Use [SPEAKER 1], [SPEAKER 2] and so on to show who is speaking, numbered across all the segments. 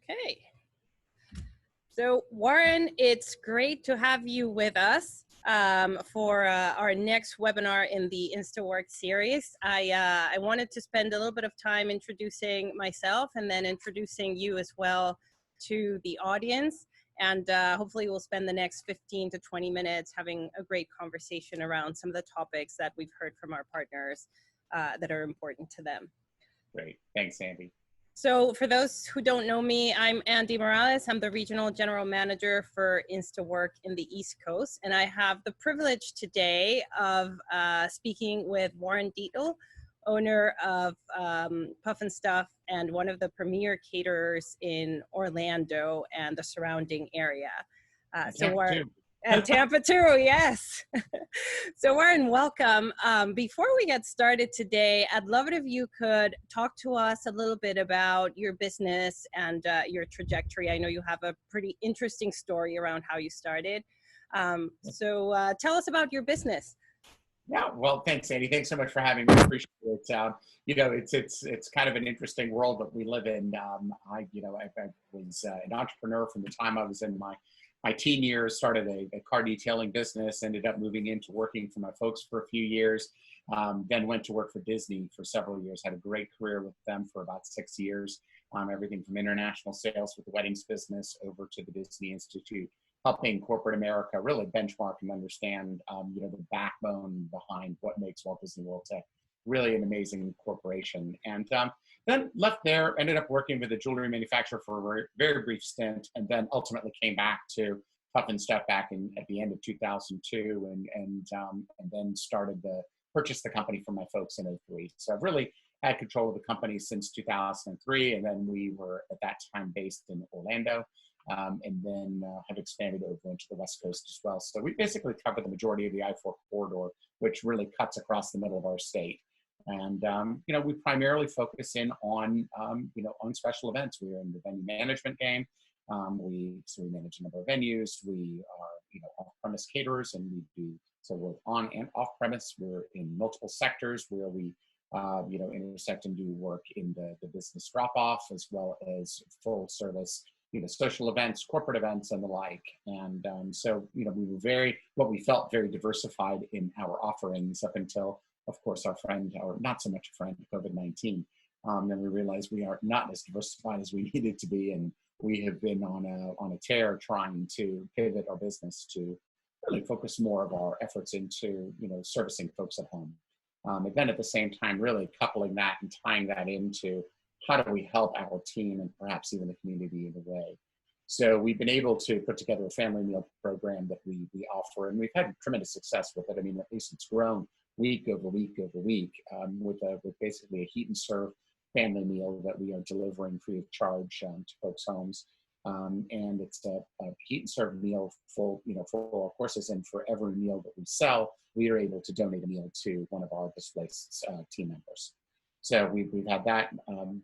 [SPEAKER 1] Okay. So Warren, it's great to have you with us for our next webinar in the Instawork series. I wanted to spend a little bit of time introducing myself and then introducing you as well to the audience. And hopefully we'll spend the next 15 to 20 minutes having a great conversation around some of the topics that we've heard from our partners that are important to them.
[SPEAKER 2] Great. Thanks, Andy.
[SPEAKER 1] So for those who don't know me, I'm Andreina Morales. I'm the Regional General Manager for Instawork in the East Coast. And I have the privilege today of speaking with Warren Dietel, owner of Puff and Stuff and one of the premier caterers in Orlando and the surrounding area. So Warren, and Tampa too, yes. So Warren, welcome. Before we get started today, I'd love it if you could talk to us a little bit about your business and your trajectory. I know you have a pretty interesting story around how you started. So tell us about your business.
[SPEAKER 2] Yeah, well, thanks, Andy. Thanks so much for having me. I appreciate it. You know, it's kind of an interesting world that we live in. I was an entrepreneur from the time I was in my teen years, started a car detailing business, ended up moving into working for my folks for a few years, then went to work for Disney for several years, had a great career with them for about 6 years, everything from international sales with the weddings business over to the Disney Institute, helping corporate America really benchmark and understand, the backbone behind what makes Walt Disney World really an amazing corporation. And then left there, ended up working with a jewelry manufacturer for a very brief stint, and then ultimately came back to Puff and Stuff back at the end of 2002, and then purchased the company from my folks in 2003. So I've really had control of the company since 2003, and then we were at that time based in Orlando, and then have expanded over into the West Coast as well. So we basically cover the majority of the I-4 corridor, which really cuts across the middle of our state. And, we primarily focus in on special events. We are in the venue management game. We manage a number of venues. We are, off-premise caterers, and so we're on and off-premise. We're in multiple sectors where we, intersect and do work in the business drop-off, as well as full service, social events, corporate events, and the like. And so, we were what we felt very diversified in our offerings up until, of course, our not so much a friend, COVID-19. Then we realized we are not as diversified as we needed to be, and we have been on a tear trying to pivot our business to really focus more of our efforts into, servicing folks at home. And then at the same time, really coupling that and tying that into how do we help our team and perhaps even the community in a way. So we've been able to put together a family meal program that we offer, and we've had tremendous success with it. I mean, at least it's grown week over week over week, with basically a heat and serve family meal that we are delivering free of charge to folks' homes. And it's a heat and serve meal full our courses, and for every meal that we sell, we are able to donate a meal to one of our displaced team members. So we've had that, and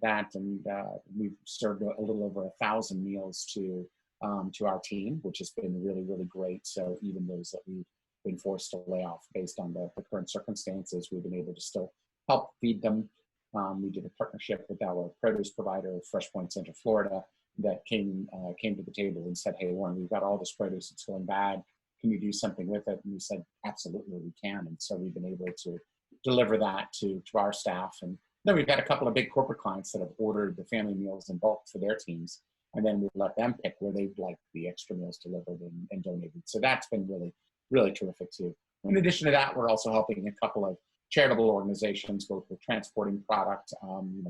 [SPEAKER 2] we've served a little over 1,000 meals to our team, which has been really, really great. So even those that we've been forced to lay off based on the current circumstances, we've been able to still help feed them. We did a partnership with our produce provider, Fresh Point Central Florida, that came to the table and said, "Hey, Warren, we've got all this produce, it's going bad. Can you do something with it?" And we said, "Absolutely, we can." And so we've been able to deliver that to our staff. And then we've had a couple of big corporate clients that have ordered the family meals in bulk for their teams. And then we let them pick where they'd like the extra meals delivered and donated. So that's been really, really terrific too. In addition to that, we're also helping a couple of charitable organizations, both with transporting product,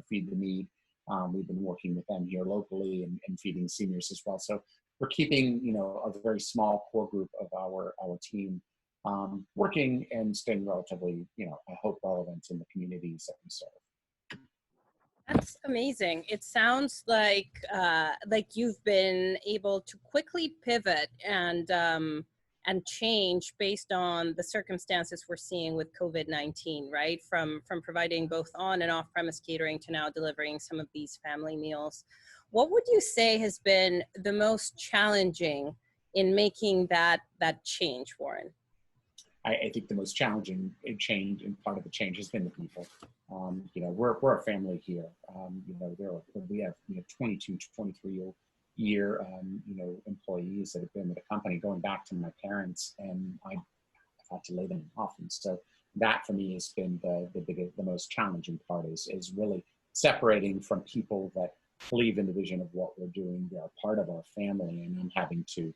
[SPEAKER 2] Feed the Need. We've been working with them here locally and feeding seniors as well. So we're keeping, a very small core group of our team working and staying relatively, I hope, relevant in the communities that we serve.
[SPEAKER 1] That's amazing. It sounds like you've been able to quickly pivot and change based on the circumstances we're seeing with COVID-19, right? From providing both on and off premise catering to now delivering some of these family meals. What would you say has been the most challenging in making that change, Warren?
[SPEAKER 2] I think the most challenging change and part of the change has been the people. You know, we're a family here. You know, we have 22, 23-year employees that have been with the company going back to my parents, and I've had to lay them off. And so that for me has been the most challenging part is really separating from people that believe in the vision of what we're doing. They're part of our family, and I'm having to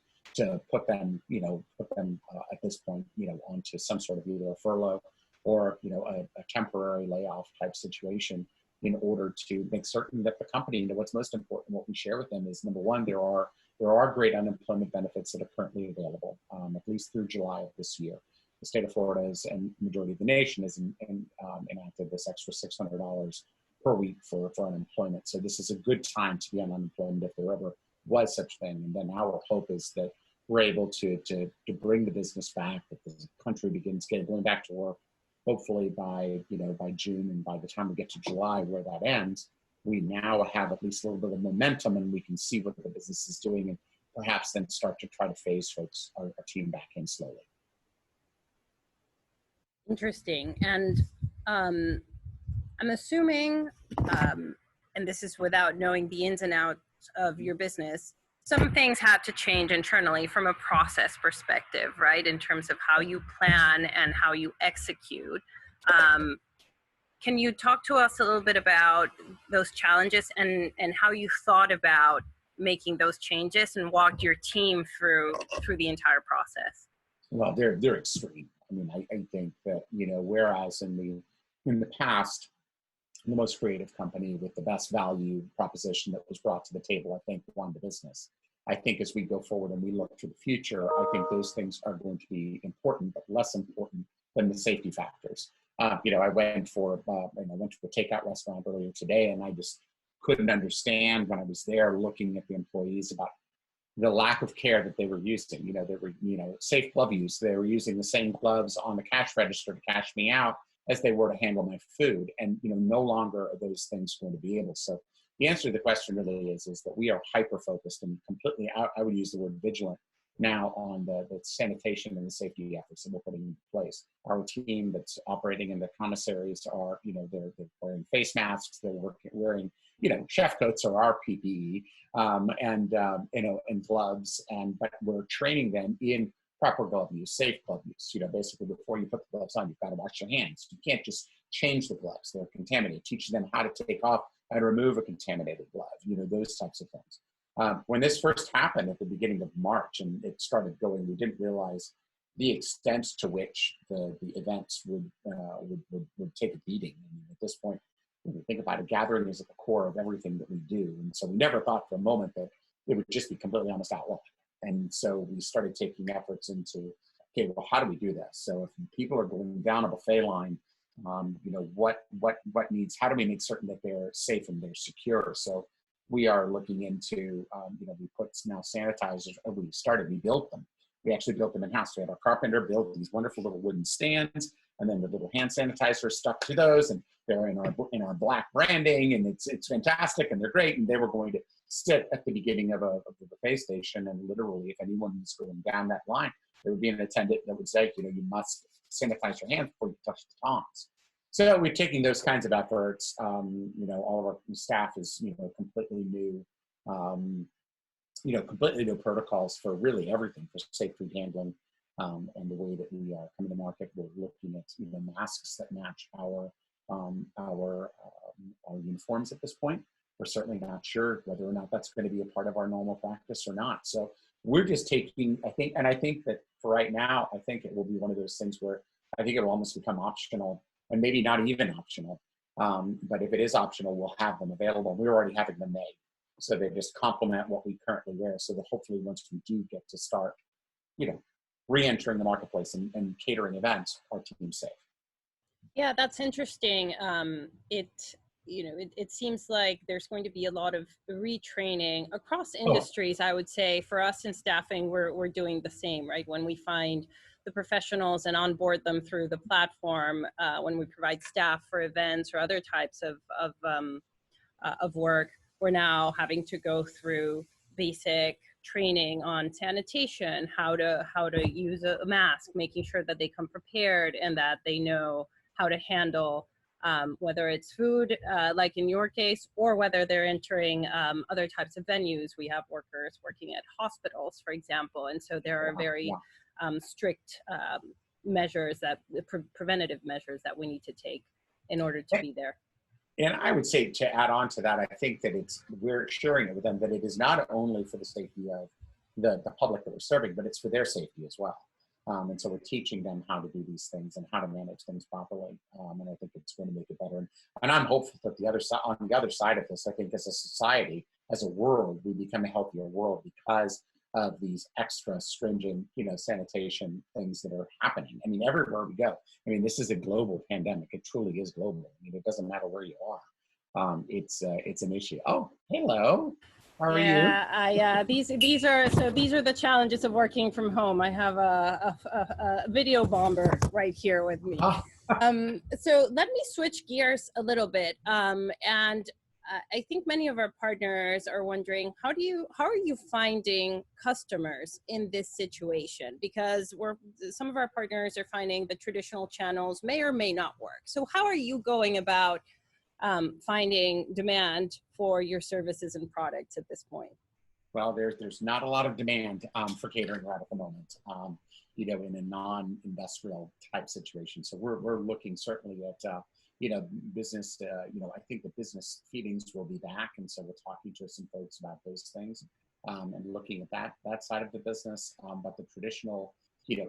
[SPEAKER 2] put them, at this point, onto some sort of either a furlough or, a temporary layoff type situation in order to make certain that the company, what's most important, what we share with them is, number one, there are great unemployment benefits that are currently available, at least through July of this year. The state of Florida and the majority of the nation has enacted this extra $600 per week for unemployment. So this is a good time to be on unemployment if there ever was such thing. And then our hope is that we're able to bring the business back, that the country begins going back to work, hopefully by June, and by the time we get to July where that ends, we now have at least a little bit of momentum and we can see what the business is doing and perhaps then start to try to phase folks, our team back in slowly.
[SPEAKER 1] Interesting. And I'm assuming, and this is without knowing the ins and outs of your business, some things had to change internally from a process perspective, right? In terms of how you plan and how you execute. Can you talk to us a little bit about those challenges and how you thought about making those changes and walked your team through the entire process?
[SPEAKER 2] Well, they're extreme. I mean, I think that, whereas in the past, the most creative company with the best value proposition that was brought to the table, I think, won the business. I think as we go forward and we look to the future, I think those things are going to be important, but less important than the safety factors. I went to a takeout restaurant earlier today, and I just couldn't understand when I was there looking at the employees about the lack of care that they were using. They were, safe glove use. They were using the same gloves on the cash register to cash me out as they were to handle my food. And, no longer are those things going to be able. So the answer to the question really is that we are hyper-focused and completely, I would use the word vigilant now on the sanitation and the safety efforts that we're putting in place. Our team that's operating in the commissaries are, they're wearing face masks, they're wearing, chef coats or our PPE, and gloves, but we're training them in proper glove use, safe glove use. Basically before you put the gloves on, you've got to wash your hands. You can't just change the gloves. They're contaminated. Teaching them how to take off and remove a contaminated glove, those types of things. When this first happened at the beginning of March and it started going, we didn't realize the extent to which the events would take a beating. At this point, when we think about it, gathering is at the core of everything that we do. And so we never thought for a moment that it would just be completely almost outlawed. And so we started taking efforts into, okay, well, how do we do this? So if people are going down a buffet line, what needs, how do we make certain that they're safe and they're secure? So we are looking into, we put now sanitizers, we built them. We actually built them in-house. We had our carpenter build these wonderful little wooden stands, and then the little hand sanitizers stuck to those, and they're in our black branding, and it's fantastic, and they're great, and they were going to sit at the beginning of the buffet station, and literally, if anyone was going down that line, there would be an attendant that would say, you must sanitize your hands before you touch the tongs. So we're taking those kinds of efforts. All of our staff is, completely new, completely new protocols for really everything, for safe food handling, and the way that we are coming to market. We're looking at, masks that match our uniforms at this point. We're certainly not sure whether or not that's going to be a part of our normal practice or not. So we're just taking, I think that for right now, I think it will be one of those things where I think it will almost become optional, and maybe not even optional. But if it is optional, we'll have them available. We're already having them made. So they just complement what we currently wear. So that hopefully once we do get to start, re-entering the marketplace and catering events, our team's safe.
[SPEAKER 1] Yeah, that's interesting. It seems like there's going to be a lot of retraining across industries. I would say for us in staffing, we're doing the same, right? When we find the professionals and onboard them through the platform, when we provide staff for events or other types of work, we're now having to go through basic training on sanitation, how to use a mask, making sure that they come prepared and that they know how to handle whether it's food, like in your case, or whether they're entering other types of venues. We have workers working at hospitals, for example, and so there are very strict measures, that preventative measures that we need to take in order to be there.
[SPEAKER 2] And I would say, to add on to that, I think that we're sharing it with them that it is not only for the safety of the public that we're serving, but it's for their safety as well. And so we're teaching them how to do these things and how to manage things properly. And I think it's going to make it better. And I'm hopeful that on the other side of this, I think as a society, as a world, we become a healthier world because of these extra stringent, sanitation things that are happening. I mean, everywhere we go. I mean, this is a global pandemic. It truly is global. I mean, it doesn't matter where you are. It's an issue. Oh, hello. How are you?
[SPEAKER 1] Yeah, these are the challenges of working from home. I have a video bomber right here with me.
[SPEAKER 2] Oh.
[SPEAKER 1] So let me switch gears a little bit. And I think many of our partners are wondering, how are you finding customers in this situation? Because some of our partners are finding the traditional channels may or may not work. So how are you going about finding demand for your services and products at this point?
[SPEAKER 2] Well, there's not a lot of demand for catering right at the moment, in a non-industrial type situation. So we're looking certainly at, business, I think the business feedings will be back. And so we're talking to some folks about those things and looking at that side of the business. But the traditional,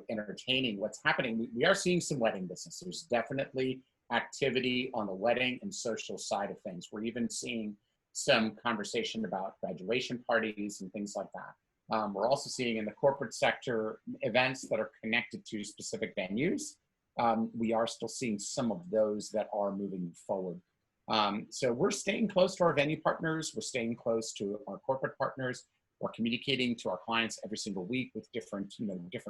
[SPEAKER 2] entertaining, what's happening, we are seeing some wedding business. There's definitely activity on the wedding and social side of things. We're even seeing some conversation about graduation parties and things like that. We're also seeing in the corporate sector events that are connected to specific venues. We are still seeing some of those that are moving forward. So we're staying close to our venue partners. We're staying close to our corporate partners. We're communicating to our clients every single week with different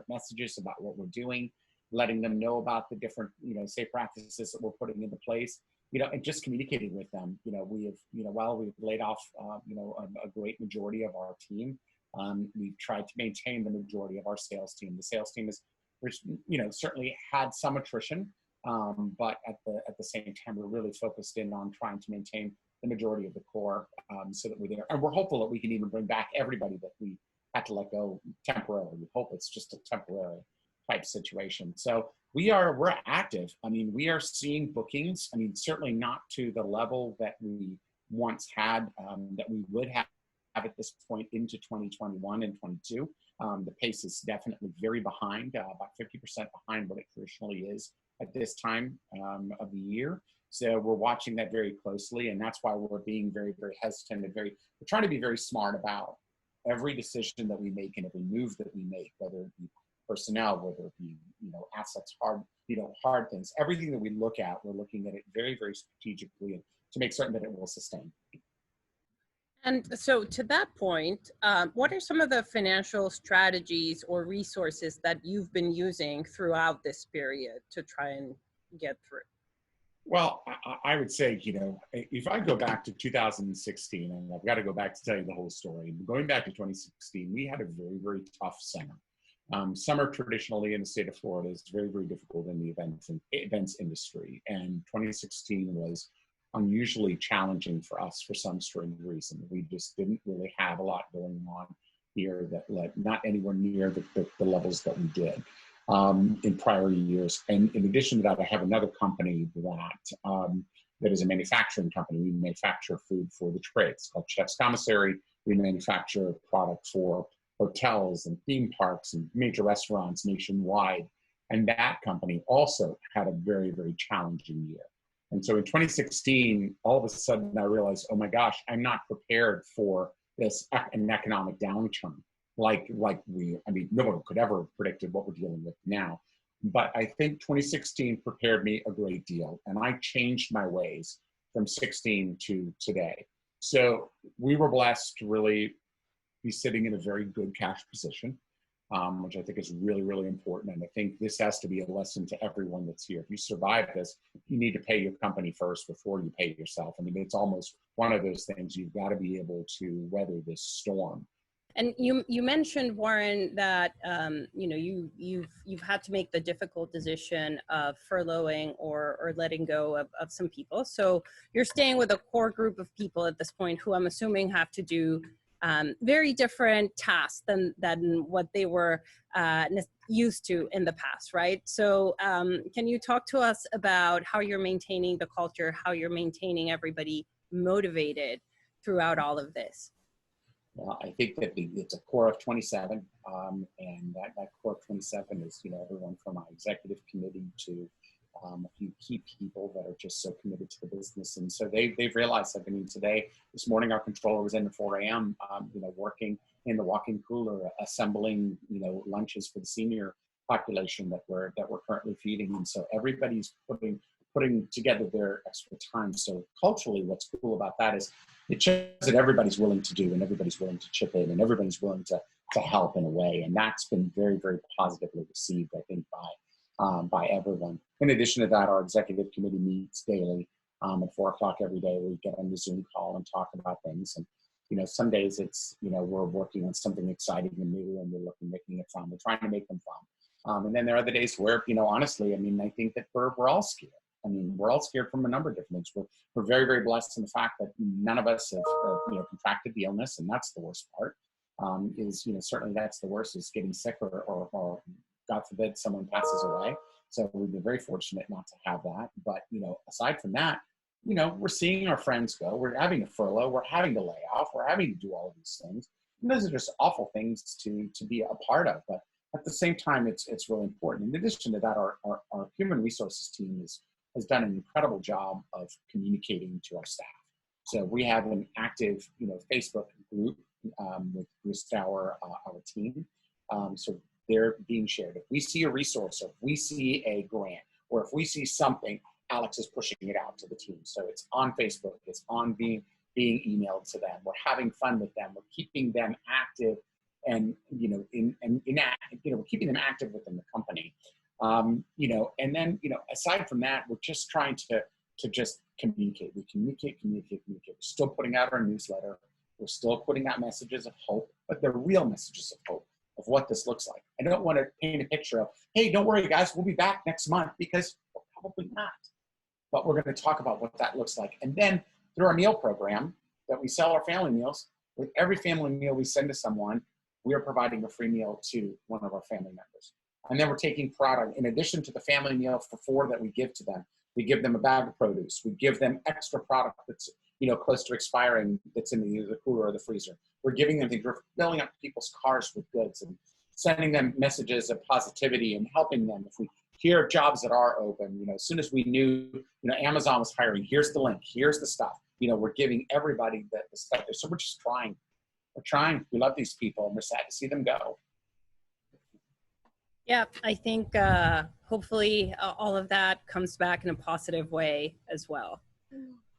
[SPEAKER 2] messages about what we're doing, letting them know about the different, safe practices that we're putting into place, and just communicating with them. We have, while we've laid off, a great majority of our team, we've tried to maintain the majority of our sales team. The sales team is, certainly had some attrition, but at the same time, we're really focused in on trying to maintain the majority of the core, so that we're there. And we're hopeful that we can even bring back everybody that we had to let go temporarily. We hope it's just a temporary type situation. So we're active. I mean, we are seeing bookings. I mean, certainly not to the level that we once had, that we would have at this point into 2021 and 22. The pace is definitely very behind, about 50% behind what it traditionally is at this time of the year. So we're watching that very closely, and that's why we're being very, very hesitant and we're trying to be very smart about every decision that we make and every move that we make, whether it be personnel, whether it be, assets, hard things. Everything that we look at, we're looking at it very, very strategically and to make certain that it will sustain.
[SPEAKER 1] And so to that point, what are some of the financial strategies or resources that you've been using throughout this period to try and get through?
[SPEAKER 2] Well, I would say, if I go back to 2016, and I've got to go back to tell you the whole story. Going back to 2016, we had a very, very tough summer. Summer traditionally in the state of Florida is very, very difficult in the events industry. And 2016 was unusually challenging for us for some strange reason. We just didn't really have a lot going on here that led not anywhere near the levels that we did in prior years. And in addition to that, I have another company that is a manufacturing company. We manufacture food for the trades. It's called Chef's Commissary. We manufacture product for hotels and theme parks and major restaurants nationwide. And that company also had a very, very challenging year. And so in 2016, all of a sudden I realized, oh my gosh, I'm not prepared for an economic downturn. No one could ever have predicted what we're dealing with now. But I think 2016 prepared me a great deal. And I changed my ways from 16 to today. So we were blessed to really be sitting in a very good cash position, which I think is really, really important. And I think this has to be a lesson to everyone that's here. If you survive this, you need to pay your company first before you pay yourself. I mean, it's almost one of those things. You've got to be able to weather this storm
[SPEAKER 1] And you mentioned, Warren, that you know you've had to make the difficult decision of furloughing or letting go of some people. So you're staying with a core group of people at this point who I'm assuming have to do very different tasks than what they were used to in the past, right? So can you talk to us about how you're maintaining the culture, how you're maintaining everybody motivated throughout all of this?
[SPEAKER 2] Well, I think that it's a core of 27, and that core of 27 is, everyone from our executive committee to a few key people that are just so committed to the business. And so they've realized, I mean, this morning, our controller was in at 4 a.m., working in the walk-in cooler, assembling, lunches for the senior population that we're currently feeding. And so everybody's putting together their extra time. So culturally, what's cool about that is it shows that everybody's willing to do, and everybody's willing to chip in, and everybody's willing to help in a way. And that's been very, very positively received, I think, by everyone. In addition to that, our executive committee meets daily at 4 o'clock every day. We get on the Zoom call and talk about things. And, some days it's, we're working on something exciting and new, and we're making it fun. We're trying to make them fun. And then there are other days where, honestly, I mean, I think that we're all scared. I mean, we're all scared from a number of different things. We're very, very blessed in the fact that none of us have, contracted the illness, and that's the worst part. Certainly that's the worst, is getting sick or God forbid someone passes away. So we've been very fortunate not to have that. But, aside from that, we're seeing our friends go. We're having a furlough. We're having to lay off. We're having to do all of these things. And those are just awful things to be a part of. But at the same time, it's really important. In addition to that, our human resources team has done an incredible job of communicating to our staff. So we have an active, Facebook group with our team. So they're being shared. If we see a resource, or if we see a grant, or if we see something, Alex is pushing it out to the team. So it's on Facebook, it's on being emailed to them. We're having fun with them. We're keeping them active, and we're keeping them active within the company. And then, aside from that, we're just trying to just communicate. We communicate. We're still putting out our newsletter. We're still putting out messages of hope, but they're real messages of hope of what this looks like. I don't want to paint a picture of, hey, don't worry, guys, we'll be back next month, because we're probably not. But we're going to talk about what that looks like. And then through our meal program that we sell our family meals, with every family meal we send to someone, we are providing a free meal to one of our family members. And then we're taking product, in addition to the family meal for 4 that we give to them. We give them a bag of produce. We give them extra product that's, close to expiring, that's in the cooler or the freezer. We're giving them things. We're filling up people's cars with goods and sending them messages of positivity and helping them. If we hear of jobs that are open, as soon as we knew, Amazon was hiring, here's the link, here's the stuff. We're giving everybody the stuff there. So we're just trying. We're trying. We love these people, and we're sad to see them go.
[SPEAKER 1] Yeah, I think hopefully all of that comes back in a positive way as well.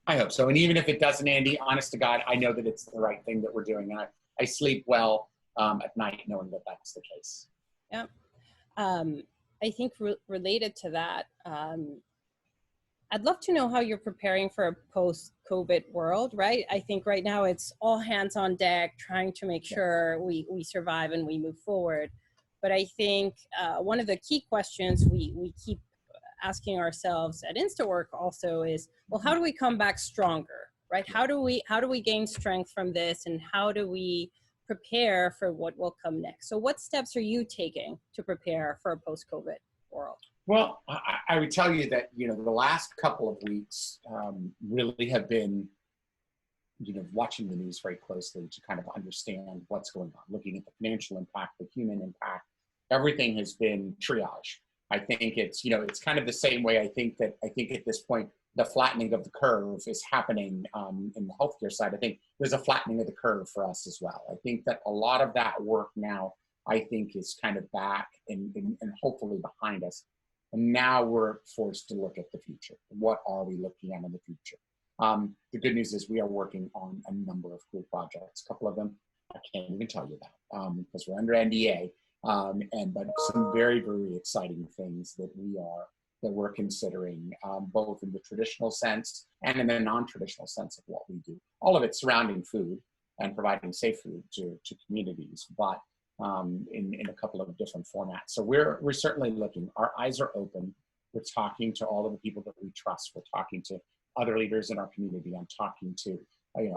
[SPEAKER 2] I hope so. And even if it doesn't, Andy, honest to God, I know that it's the right thing that we're doing. And I sleep well at night knowing that that's the case.
[SPEAKER 1] Yeah. I think related to that, I'd love to know how you're preparing for a post-COVID world, right? I think right now it's all hands on deck, trying to make sure we survive and we move forward. But I think one of the key questions we keep asking ourselves at Instawork also is, well, how do we come back stronger, right? How do we gain strength from this, and how do we prepare for what will come next? So what steps are you taking to prepare for a post-COVID world?
[SPEAKER 2] Well, I would tell you that, the last couple of weeks really have been, watching the news very closely to kind of understand what's going on, looking at the financial impact, the human impact. Everything has been triage. I think it's, it's kind of the same way. I think at this point, the flattening of the curve is happening in the healthcare side. I think there's a flattening of the curve for us as well. I think that a lot of that work now, I think, is kind of back and hopefully behind us. And now we're forced to look at the future. What are we looking at in the future? The good news is we are working on a number of cool projects. A couple of them, I can't even tell you that because we're under NDA. But some very, very exciting things that we're considering, both in the traditional sense and in the non-traditional sense of what we do. All of it surrounding food. and providing safe food to communities, but in a couple of different formats. So we're certainly looking. Our eyes are open. We're talking to all of the people that we trust. We're talking to other leaders in our community. I'm talking to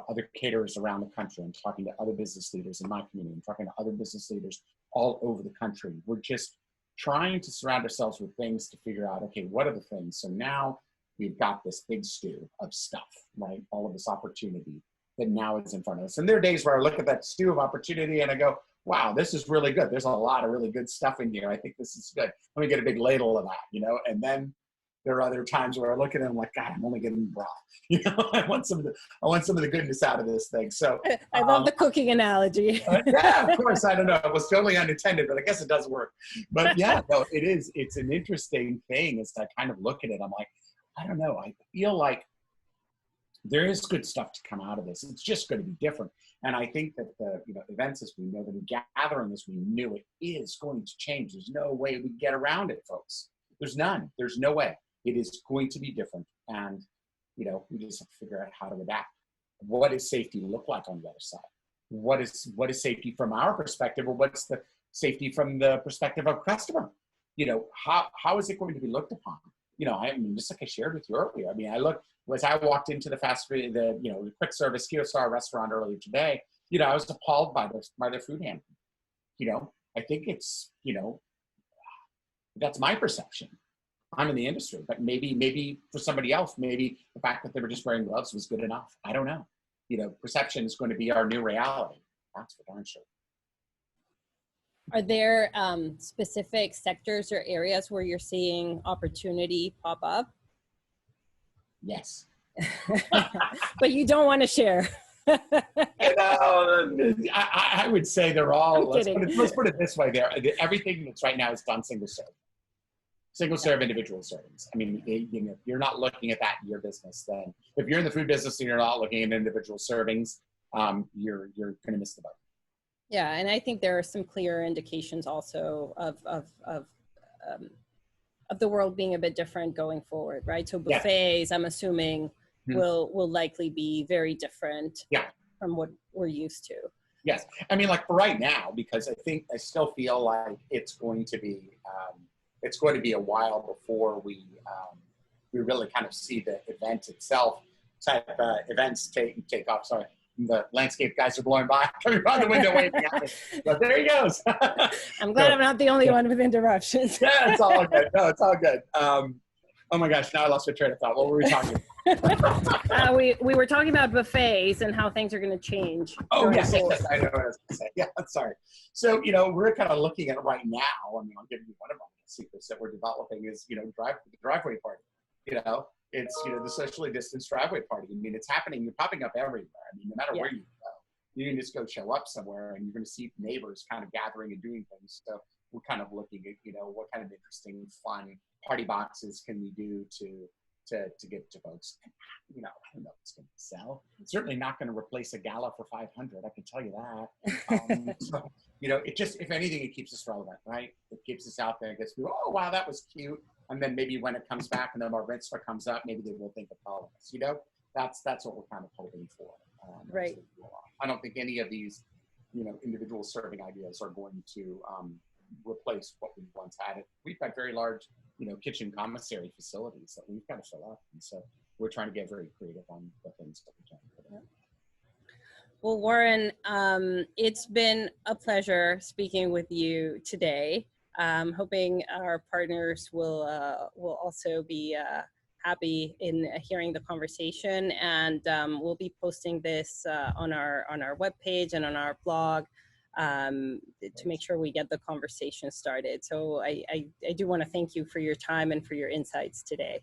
[SPEAKER 2] other caterers around the country. I'm talking to other business leaders in my community. I'm talking to other business leaders all over the country. We're just trying to surround ourselves with things to figure out, okay, what are the things? So now we've got this big stew of stuff, right? All of this opportunity that now is in front of us. And there are days where I look at that stew of opportunity and I go, wow, this is really good. There's a lot of really good stuff in here. I think this is good. Let me get a big ladle of that, and then there are other times where I look at it and I'm like, God, I'm only getting broth. I want some of the goodness out of this thing. So
[SPEAKER 1] I love the cooking analogy.
[SPEAKER 2] Yeah, of course. I don't know. It was totally unintended, but I guess it does work. But yeah, no, it is. It's an interesting thing as I kind of look at it. I'm like, I don't know. I feel like there is good stuff to come out of this. It's just going to be different. And I think that the events as we know them, the gathering as we knew it is going to change. There's no way we get around it, folks. There's none. There's no way. It is going to be different. And, we just have to figure out how to adapt. What does safety look like on the other side? What is safety from our perspective, or what's the safety from the perspective of customer? How is it going to be looked upon? Just like I shared with you earlier, as I walked into the fast food, the quick service QSR restaurant earlier today, I was appalled by their food handling. I think it's, that's my perception. I'm in the industry, but maybe for somebody else, maybe the fact that they were just wearing gloves was good enough. I don't know. Perception is going to be our new reality. That's for darn sure.
[SPEAKER 1] Are there specific sectors or areas where you're seeing opportunity pop up?
[SPEAKER 2] Yes.
[SPEAKER 1] But you don't want to share.
[SPEAKER 2] I would say they're all, let's put it this way, everything that's right now is done single serve individual servings. You're not looking at that in your business. Then if you're in the food business and you're not looking at individual servings, you're going to miss the boat.
[SPEAKER 1] Yeah, and I think there are some clear indications also of the world being a bit different going forward, right? So buffets, I'm assuming, will likely be very different from what we're used to.
[SPEAKER 2] Yes, like for right now, because I still feel like it's going to be a while before we really kind of see the event itself type events take off. Sorry. The landscape guys are blowing by, coming by the window waving at me. But there he goes.
[SPEAKER 1] I'm glad I'm not the only one with interruptions.
[SPEAKER 2] Yeah, it's all good. No, it's all good. Oh my gosh, now I lost my train of thought. What were we talking about?
[SPEAKER 1] We were talking about buffets and how things are going to change.
[SPEAKER 2] Oh, yes, I know what I was going to say. Yeah, I'm sorry. So, we're kind of looking at it right now. I'll give you one of our secrets that we're developing is, the driveway party. It's, the socially distanced driveway party. It's happening. You're popping up everywhere. No matter where you go, you can just go show up somewhere and you're going to see neighbors kind of gathering and doing things. So we're kind of looking at, what kind of interesting, fun party boxes can we do to get to folks. I don't know if it's going to sell. It's certainly not going to replace a gala for 500. I can tell you that. So, it just, if anything, it keeps us relevant, right? It keeps us out there. It gets people, oh, wow, that was cute. And then maybe when it comes back and then our Rinster comes up, maybe they will think of all of us. That's what we're kind of hoping for.
[SPEAKER 1] Right.
[SPEAKER 2] I don't think any of these, individual serving ideas are going to replace what we once had. We've got very large, kitchen commissary facilities that we've got to fill up. And so we're trying to get very creative on the things that we can put in.
[SPEAKER 1] Well, Warren, it's been a pleasure speaking with you today. Hoping our partners will also be happy in hearing the conversation, and we'll be posting this on our webpage and on our blog to make sure we get the conversation started. So I do want to thank you for your time and for your insights today.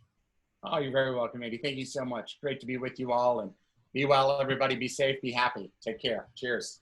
[SPEAKER 2] Oh, you're very welcome, Amy. Thank you so much. Great to be with you all, and be well, everybody. Be safe, be happy. Take care. Cheers.